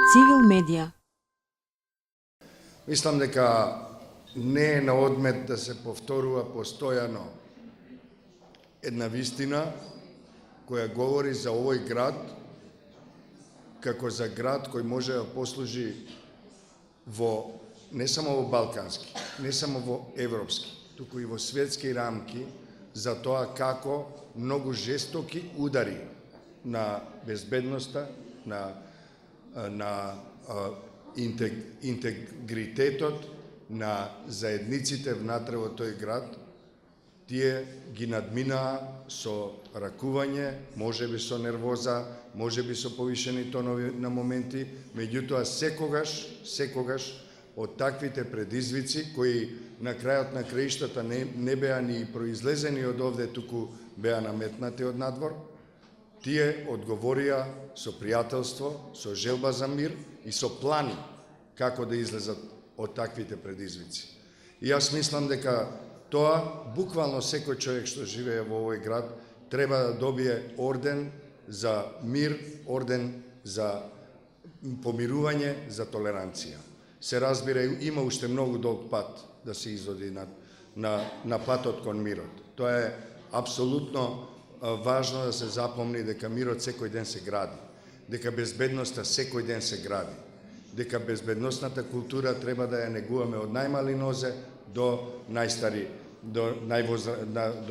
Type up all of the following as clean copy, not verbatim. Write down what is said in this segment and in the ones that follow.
Цивил медија. Мислам дека не е на одмет да се повторува постојано една вистина која говори за овој град како за град кој може да послужи не само во балкански, не само во европски, туку и во светски рамки за тоа како многу жестоки удари на безбедноста, на интегритетот на заедниците внатре во тој град, тие ги надминаа со ракување, можеби со нервоза, можеби со повишени тонови на моменти, меѓутоа секогаш од таквите предизвици кои на крајот на краиштата не беа ни произлезени од овде, туку беа наметнати од надвор, тие одговорија со пријателство, со желба за мир и со плани како да излезат од таквите предизвици. И јас мислам дека тоа буквално секој човек што живее во овој град треба да добие орден за мир, орден за помирување, за толеранција. Се разбира, има уште многу долг пат да се изоди на патот кон мирот. Тоа е апсолутно важно да се запомни дека мирот секој ден се гради, дека безбедноста секој ден се гради, дека безбедносната култура треба да ја негуваме од најмали нозе до најстари, до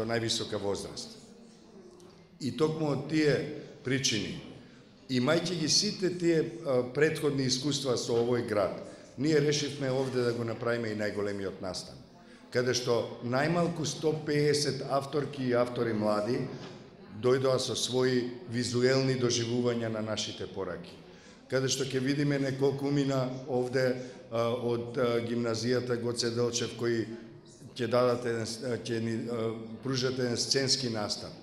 највисока возраст. И токму од тие причини, имајќи ги сите тие претходни искуства со овој град, ние решивме овде да го направиме и најголемиот настан, каде што најмалку 150 авторки и автори млади дојдоа со своји визуелни доживувања на нашите пораки, каде што ќе видиме неколку умина овде од гимназијата Гоце Делчев кои ќе ни пружат еден сценски настан,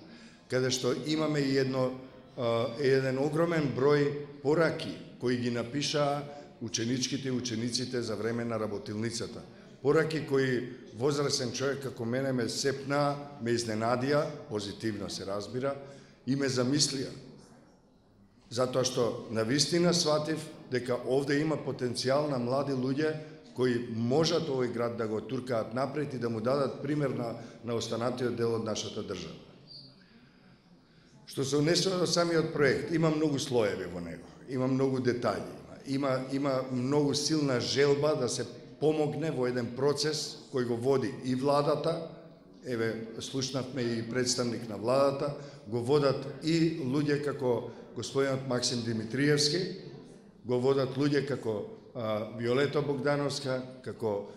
каде што имаме и еден огромен број пораки кои ги напишаа ученичките и учениците за време на работилницата. Пораки кои возрасен човек како мене ме сепна, ме изненадија, позитивно се разбира, и ме замислија. Затоа што навистина сватив дека овде има потенцијал на млади луѓе кои можат овој град да го туркаат напред и да му дадат пример на останатиот дел од нашата држава. Што се однесува до самиот проект, има многу слоеви во него, има многу детаљи, има многу силна желба да се помогне во еден процес кој го води и владата, еве слушнавме и представник на владата, го водат и луѓе како господинот Максим Димитриевски, го водат луѓе како Виолета Богдановска, како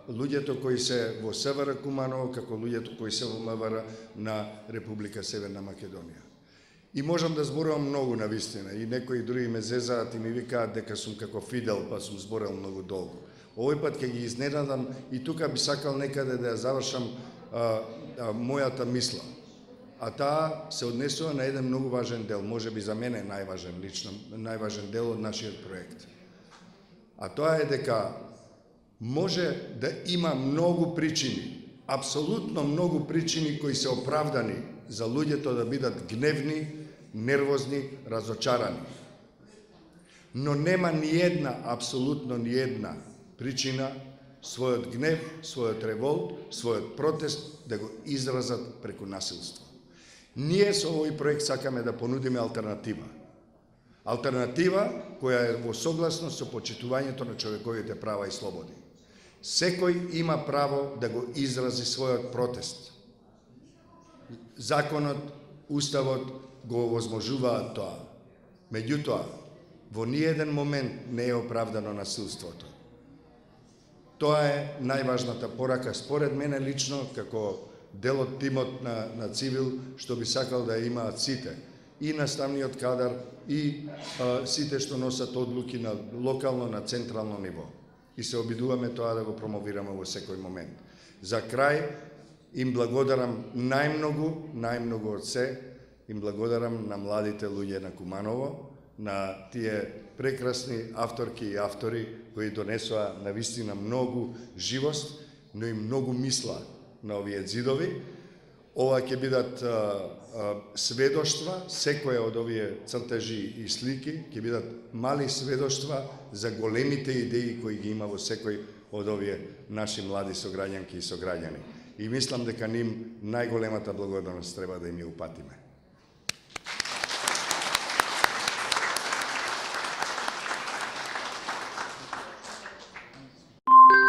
луѓето кои се во СВР Куманово, како луѓето кои се во МВР на Република Северна Македонија. И можам да зборувам многу на вистина, и некои други ме зезаат и ми викаат дека сум како Фидел, па сум зборел многу долго. Овој пат ќе ги изненадам и тука би сакал некаде да ја завршам мојата мисла. А таа се однесува на еден многу важен дел, може би за мене најважен дел од нашиот проект. А тоа е дека може да има многу причини, апсолутно многу причини кои се оправдани за луѓето да бидат гневни, нервозни, разочарани. Но нема ни една, апсолутно ни една причина својот гнев, својот револт, својот протест да го изразат преку насилство. Ние со овој проект сакаме да понудиме алтернатива. Алтернатива која е во согласност со почитувањето на човековите права и слободи. Секој има право да го изрази својот протест. Законот, уставот го овозможуваат тоа. Меѓутоа, во ниеден момент не е оправдано насилството. Тоа е најважната порака според мене лично, како дел од тимот на Цивил, што би сакал да имаат сите, и наставниот кадар, и сите што носат одлуки на локално, на централно ниво. И се обидуваме тоа да го промовираме во секој момент. За крај, им благодарам најмногу од се, им благодарам на младите луѓе на Куманово, на тие прекрасни авторки и автори кои донесоа навистина многу живост, но и многу мисла на овие ѕидови. Ова ќе бидат сведоштва, секоја од овие цртежи и слики ќе бидат мали сведоштва за големите идеи кои ги има во секој од овие наши млади сограѓанки и сограѓани. И мислам дека ним најголемата благодарност треба да им ја упатиме.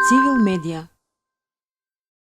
Civil Media